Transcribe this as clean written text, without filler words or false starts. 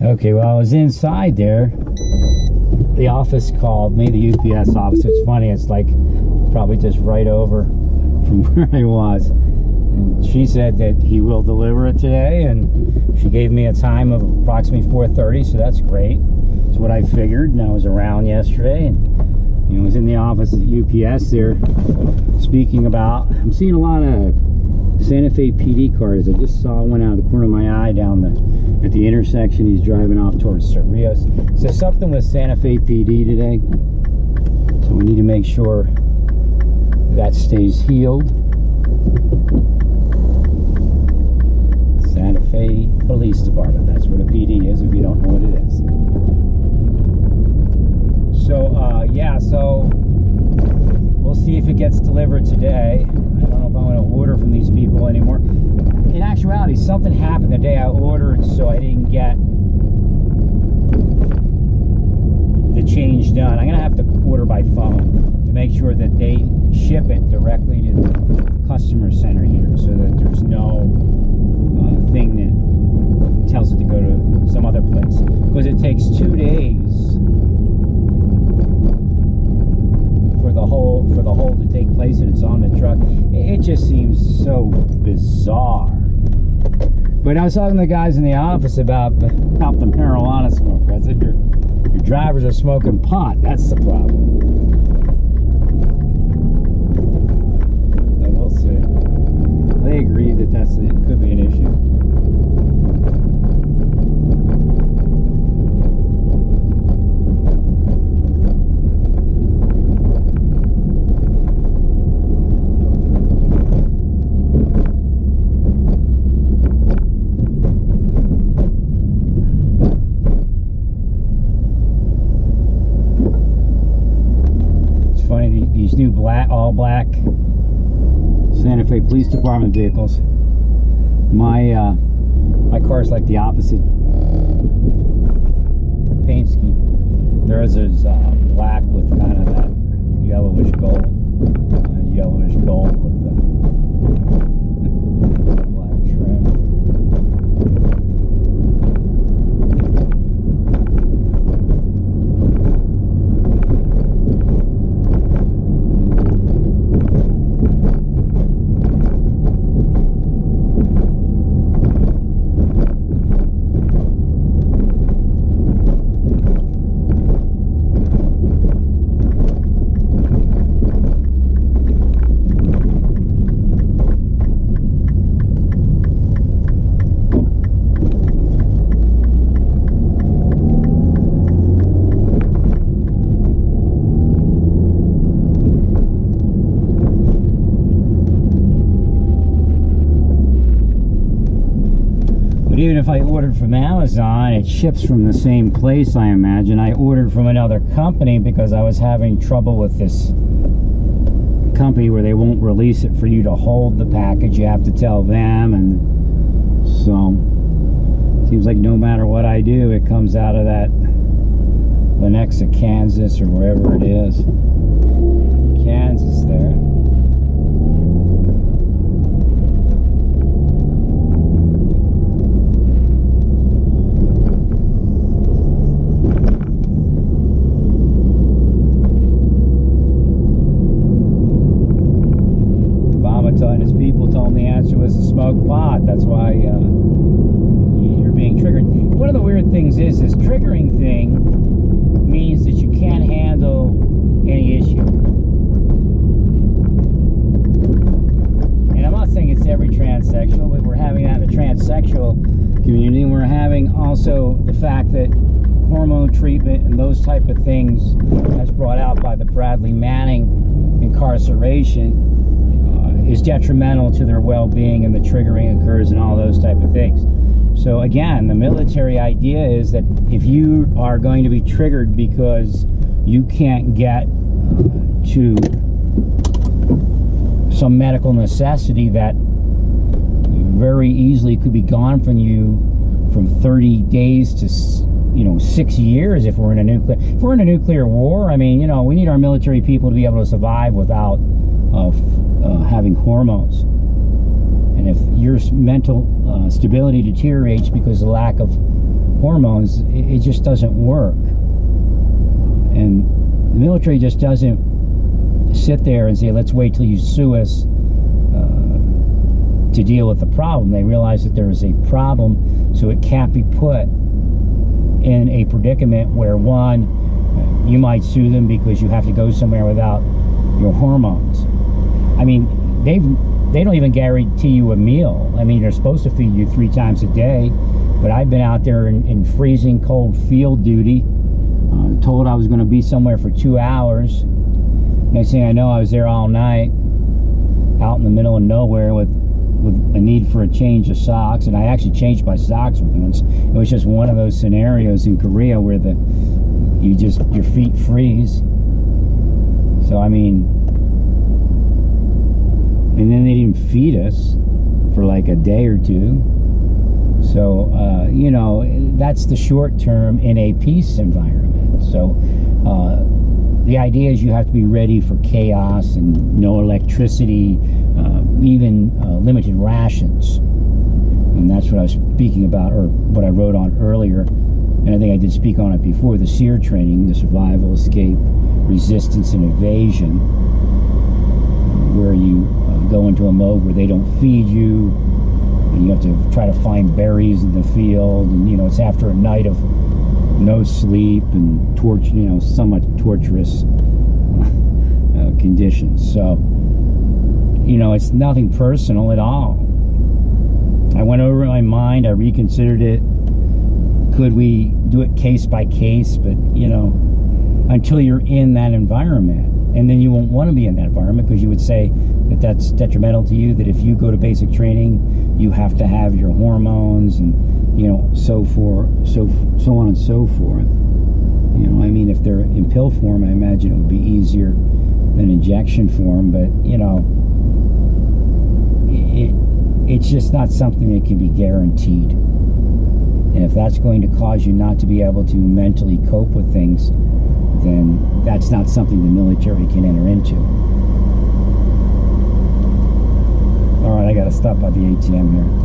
Okay, well, I was inside there. The office called me, the UPS office. It's funny, it's like probably just right over from where I was. And she said that he will deliver it today, and she gave me a time of approximately 4:30, so that's great. That's what I figured, and I was around yesterday, and I was in the office at UPS there speaking about, I'm seeing a lot of Santa Fe PD cars. I just saw one out of the corner of my eye down at the intersection. He's driving off towards Cerritos. So something with Santa Fe PD today. So we need to make sure that stays healed. Santa Fe Police Department. That's what a PD is if you don't know what it is. So, yeah, so we'll see if it gets delivered today. I don't know if I'm going to order from these people anymore. In actuality, something happened the day I ordered, so I didn't get the change done. I'm going to have to order by phone to make sure that they ship it directly to the customer center here, so that there's no thing that tells it to go to some other place. Because it takes 2 days for the whole to take place, and it's on the truck. It just seems so bizarre. But I was talking to the guys in the office about the marijuana smoke. I said, your drivers are smoking pot. That's the problem. But we'll see. They agree that it could be an issue. These new all black Santa Fe Police Department vehicles. My car's like the opposite paint scheme. Theirs is black with kind of that yellowish gold with the black trim. Even if I ordered from Amazon, it ships from the same place, I imagine. I ordered from another company because I was having trouble with this company where they won't release it for you to hold the package. You have to tell them, and so it seems like no matter what I do, it comes out of that Lenexa, Kansas, or wherever it is. Kansas there. And his people told me the answer was to smoke pot. That's why you're being triggered. One of the weird things is this triggering thing means that you can't handle any issue. And I'm not saying it's every transsexual, but we're having that in the transsexual community, and we're having also the fact that hormone treatment and those type of things, as brought out by the Bradley Manning incarceration, is detrimental to their well-being, and the triggering occurs and all those type of things. So again, the military idea is that if you are going to be triggered because you can't get to some medical necessity that very easily could be gone from you from 30 days to 6 years if we're in a nuclear war. I mean, we need our military people to be able to survive without having hormones. And if your mental stability deteriorates because of lack of hormones, it just doesn't work. And the military just doesn't sit there and say, let's wait till you sue us to deal with the problem. They realize that there is a problem, so it can't be put in a predicament where, one, you might sue them because you have to go somewhere without your hormones. I mean, they don't even guarantee you a meal. I mean, they're supposed to feed you 3 times a day, but I've been out there in freezing cold field duty, told I was going to be somewhere for 2 hours. Next thing I know, I was there all night, out in the middle of nowhere with a need for a change of socks. And I actually changed my socks once. It was just one of those scenarios in Korea where your feet freeze. So I mean, and then they didn't feed us for like a day or 2. So you know, that's the short term in a peace environment. So the idea is you have to be ready for chaos and no electricity, even limited rations. And that's what I was speaking about, or what I wrote on earlier. And I think I did speak on it before, the SEER training, the survival, escape, resistance, and evasion, where you go into a mode where they don't feed you, and you have to try to find berries in the field, and you know, it's after a night of no sleep and somewhat torturous conditions. So, you know, it's nothing personal at all. I went over in my mind, I reconsidered it. Could we do it case by case? But, you know, until you're in that environment, and then you won't want to be in that environment because you would say that that's detrimental to you, that if you go to basic training, you have to have your hormones and, you know, so on and so forth. You know, I mean, if they're in pill form, I imagine it would be easier than injection form, but, you know, it's just not something that can be guaranteed. And if that's going to cause you not to be able to mentally cope with things, then that's not something the military can enter into. All right, I got to stop by the ATM here.